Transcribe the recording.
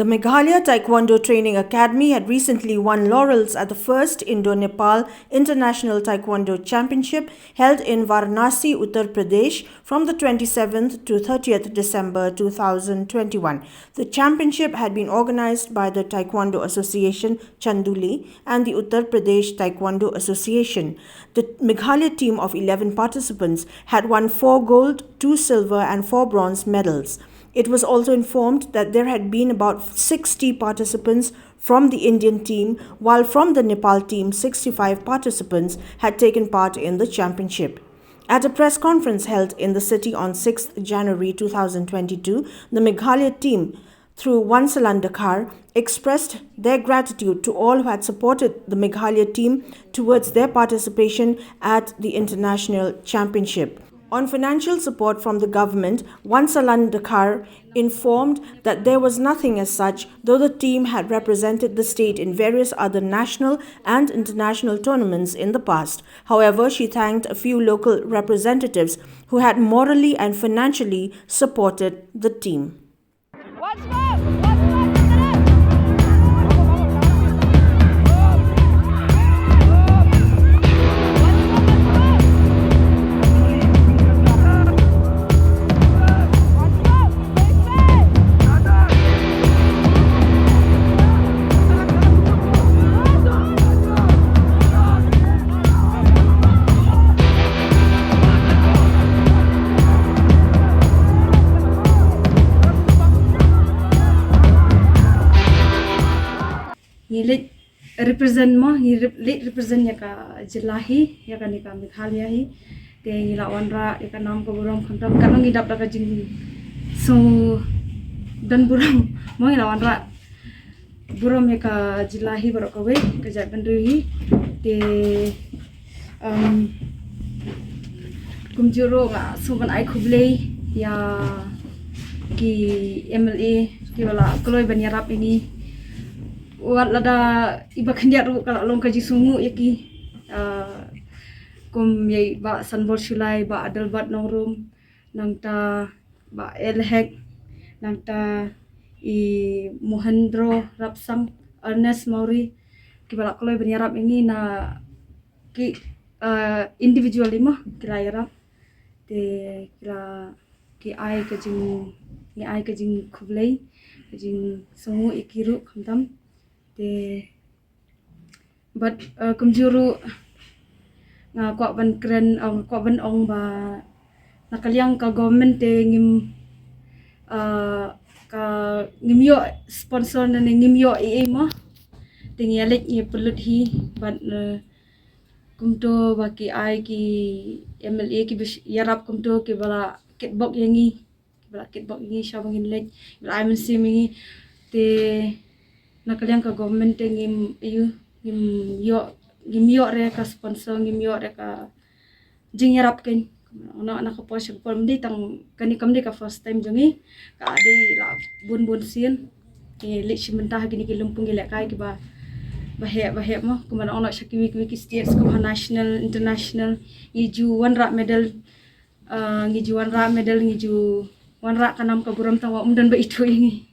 Meghalaya Taekwondo Training Academy had recently won laurels at the first Indo-Nepal International Taekwondo Championship held in Varanasi, Uttar Pradesh from the 27th to 30th December 2021. The championship had been organized by the Taekwondo Association CHANDAULI and the Uttar Pradesh Taekwondo Association. The Meghalaya team of 11 participants had won 4 gold, 2 silver and 4 bronze medals. It was also informed that there had been about 60 participants from the Indian team, while from the Nepal team, 65 participants had taken part in the championship. At a press conference held in the city on 6th January 2022, the Meghalaya team, through INDO-NEPAL, expressed their gratitude to all who had supported the Meghalaya team towards their participation at the international championship. On financial support from the government, INDO-NEPAL informed that there was nothing as such, though the team had represented the state in various other national and international tournaments in the past. However, she thanked a few local representatives who had morally and financially supported the team. Hilit represent mo hilit represent ya ka jilahi ya ka ni ka Meghalaya hi te ila wanra ya ka nam ko buram khantam kanong idap da ka jing so dan buram mo ila wanra buram ya ka jilahi barok ko we ka jat bandu hi te kumjuro nga suban ai khuble ya ki MLA ki wala kloi ban yarap ini wat lada iba kandiat ru kalau long kaji sungu yaki kum yai ba sanbol shulai ba adalbat nongrum nangta ba elhek nangta I Mohendro Rapsang Ernest Mauri ki bala koloi banyarap ini na ki individual lima kila yarap te kila ki ai kajing ni ai kajing khublei kajing sungu ikiru khamtam te but kumjuru nga kwa ban kren kwa ban ong ba nakalyang ka government te ngim ka ngimyo sponsor na ngimyo mo te ngialik ni pulut hi but kumto baki ai ki MLA ki yarap kumto ki bala kitbok yangi bala kitbok yangi shabangin lek bala I'm mingi te nakalyang ka government ngim yo re ka sponsor ngim yo re ka jingyarap ken ona nakapost ko mdi tang kani kamdi ka first time jongi ka adi la bun sin ke lik simentah gini ki lumpung gilek kai ki ba bahep mo kumana ona shaki wiki states ko national international ngiju one rak medal ngiju one rak medal ngiju one rak kanam ka buram tang wa umdan ba itu ini